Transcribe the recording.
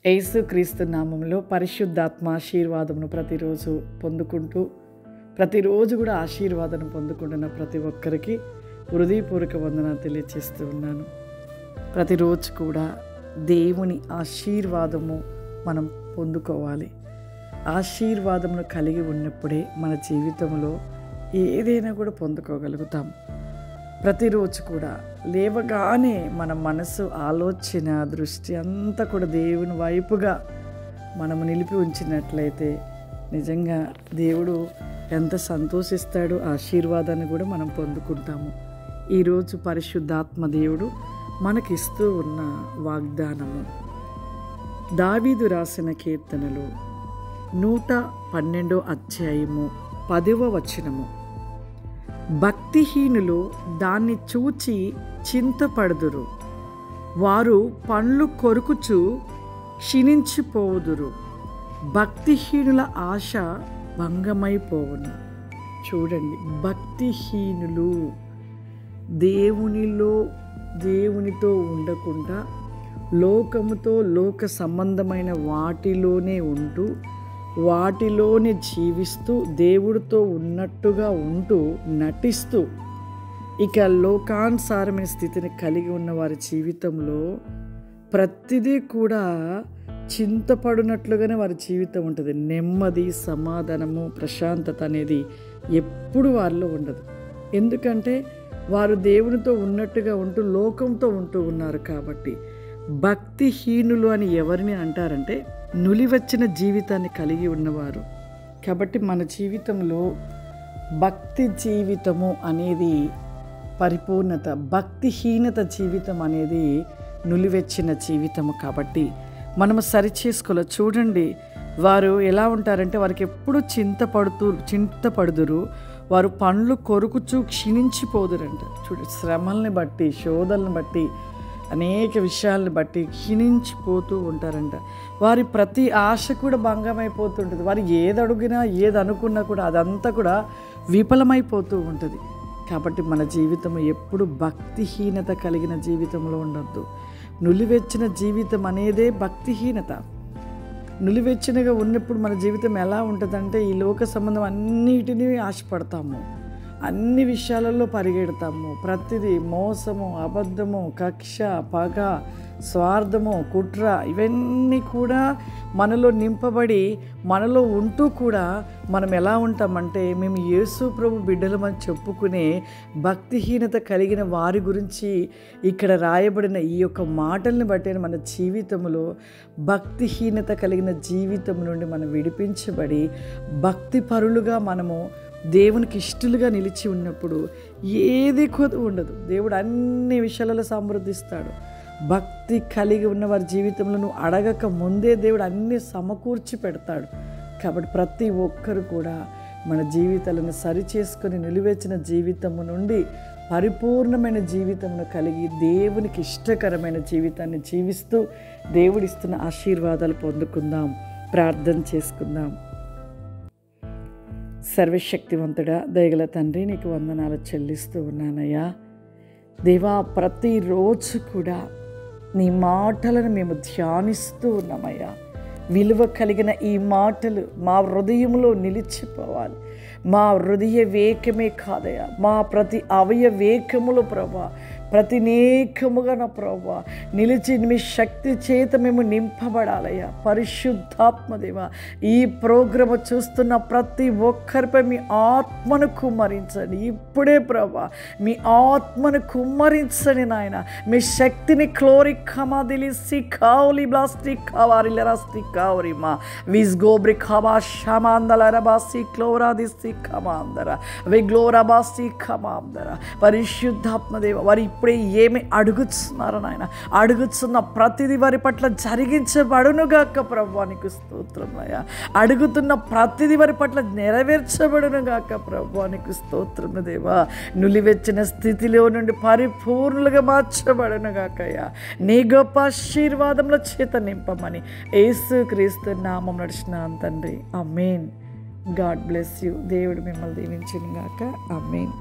యేసుక్రీస్తు నామములో పరిశుద్ధాత్మ ఆశీర్వాదమును ప్రతిరోజు పొందుకుంటూ ప్రతిరోజు కూడా ఆశీర్వాదం పొందుకుంటున్న ప్రతి ఒక్కరికి హృదయపూర్వక వందనాలు తెలియజేస్తూ ఉన్నాను. ప్రతిరోజు కూడా దేవుని ఆశీర్వాదము మనం పొందుకోవాలి. ఆశీర్వాదమును కలిగి ఉన్నప్పుడే మన జీవితంలో ఏదైనా కూడా పొందుకోగలుగుతాం. ప్రతిరోజు కూడా లేవగానే మన మనసు, ఆలోచన, దృష్టి అంతా కూడా దేవుని వైపుగా మనము నిలిపి ఉంచినట్లయితే నిజంగా దేవుడు ఎంత సంతోషిస్తాడో ఆశీర్వాదాన్ని కూడా మనం పొందుకుంటాము. ఈరోజు పరిశుద్ధాత్మ దేవుడు మనకిస్తూ ఉన్న వాగ్దానము దావీదు రాసిన కీర్తనలు 112 అధ్యాయము 10వ వచనము. భక్తిహీనులు దాన్ని చూచి చింతపడుదురు, వారు పండ్లు కొరుకుచు క్షీణించిపోవుదురు, భక్తిహీనుల ఆశ భంగమైపోవును. చూడండి, భక్తిహీనులు దేవునితో ఉండకుండా లోకముతో, లోక సంబంధమైన వాటిలోనే ఉంటూ వాటిలోనే జీవిస్తూ దేవుడితో ఉన్నట్టుగా ఉంటూ నటిస్తూ ఇక లోకానుసారమైన స్థితిని కలిగి ఉన్న వారి జీవితంలో ప్రతిదీ కూడా చింతపడినట్లుగానే వారి జీవితం ఉంటుంది. నెమ్మది, సమాధానము, ప్రశాంతత అనేది ఎప్పుడు వారిలో ఉండదు. ఎందుకంటే వారు దేవునితో ఉన్నట్టుగా ఉంటూ లోకంతో ఉంటూ ఉన్నారు కాబట్టి. భక్తిహీనులు అని ఎవరిని అంటారంటే నులివచ్చిన జీవితాన్ని కలిగి ఉన్నవారు. కాబట్టి మన జీవితంలో భక్తి జీవితము అనేది పరిపూర్ణత, భక్తిహీనత జీవితం అనేది నులివెచ్చిన జీవితము. కాబట్టి మనము సరిచేసుకోవాలి. చూడండి, వారు ఎలా ఉంటారంటే వారికి ఎప్పుడు చింతపడుదురు, వారు పండ్లు కొరుకుచూ క్షీణించిపోదురంట. చూడు, శ్రమల్ని బట్టి, శోధనలను బట్టి, అనేక విషయాలను బట్టి క్షీణించిపోతూ ఉంటారంట. వారి ప్రతి ఆశ కూడా భంగమైపోతుంటుంది. వారు ఏది అడిగినా, ఏది అనుకున్నా కూడా అదంతా కూడా విఫలమైపోతూ ఉంటుంది. కాబట్టి మన జీవితం ఎప్పుడు భక్తిహీనత కలిగిన జీవితంలో ఉండొద్దు. నులివెచ్చిన జీవితం అనేదే భక్తిహీనత. నులివెచ్చినగా ఉన్నప్పుడు మన జీవితం ఎలా ఉంటుందంటే ఈ లోక సంబంధం అన్నిటినీ ఆశపడతాము, అన్ని విషయాలలో పరిగెడతాము. ప్రతిదీ మోసము, అబద్ధము, కక్ష, పగ, స్వార్థము, కుట్ర ఇవన్నీ కూడా మనలో నింపబడి మనలో ఉంటూ కూడా మనం ఎలా ఉంటామంటే మేము యేసు ప్రభు బిడ్డలమని చెప్పుకునే భక్తిహీనత కలిగిన వారి గురించి ఇక్కడ రాయబడిన ఈ యొక్క మాటల్ని బట్టి మన జీవితంలో భక్తిహీనత కలిగిన జీవితం నుండి మనం విడిపించబడి భక్తిపరులుగా మనము దేవునికి ఇష్టలుగా నిలిచి ఉన్నప్పుడు ఏది కొద్ది ఉండదు. దేవుడు అన్ని విషయాలలో సమృద్ధిస్తాడు. భక్తి కలిగి ఉన్న వారి జీవితంలో నువ్వు అడగక ముందే దేవుడు అన్నీ సమకూర్చి పెడతాడు. కాబట్టి ప్రతి ఒక్కరు కూడా మన జీవితాలను సరిచేసుకొని నిలువెచ్చిన జీవితము నుండి పరిపూర్ణమైన జీవితమును కలిగి దేవునికి ఇష్టకరమైన జీవితాన్ని జీవిస్తూ దేవుడిస్తున్న ఆశీర్వాదాలు పొందుకుందాం. ప్రార్థన చేసుకుందాం. సర్వశక్తివంతుడా, దయగల తండ్రి, నీకు వందనాలు చెల్లిస్తూ ఉన్నానయ్యా. దేవా, ప్రతిరోజు కూడా నీ మాటలను మేము ధ్యానిస్తూ ఉన్నామయ్యా. విలువ కలిగిన ఈ మాటలు మా హృదయంలో నిలిచిపోవాలి. మా హృదయ వేకమే కాదయ్యా, మా ప్రతి అవయవేకములో ప్రభా, ప్రతి నేకముగా నా ప్రభా నిలిచి మీ శక్తి చేత మేము నింపబడాలయ్యా. పరిశుద్ధాత్మదేవ, ఈ ప్రోగ్రాము చూస్తున్న ప్రతి ఒక్కరిపై మీ ఆత్మను కుమ్మరించండి. ఇప్పుడే ప్రభా మీ ఆత్మను కుమ్మరించండి నాయన. మీ శక్తిని క్లోరికమాదిలిసి కావులి బ్లాస్టిక్ కావారిలరాస్టిక్ కావరిమా విస్గోబ్రి ఖబా షమాందలరబాసి క్లోరాదిసి ఖమాందర విగ్లోరబాసి ఖమాందర. పరిశుద్ధాత్మదేవ, వారి ఇప్పుడే ఏమి అడుగుతున్నారు నాయన, అడుగుతున్న ప్రతిదీ వారి పట్ల జరిగించబడునుగాక ప్రభువా, నీకు స్తోత్రమయ్యా. అడుగుతున్న ప్రతిదీ వారి పట్ల నెరవేర్చబడునుగాక ప్రభువా, నీకు స్తోత్రము దేవా. నులివెచ్చిన స్థితిలో నుండి పరిపూర్ణులుగా మార్చబడునుగాకయ్యా. నీ గొప్ప ఆశీర్వాదముల చేత నింపమని యేసుక్రీస్తు నామం నడిచిన తండ్రి, ఆమేన్. God bless you. దేవుడు మిమ్మల్ని దీవించునుగాక. ఆమేన్.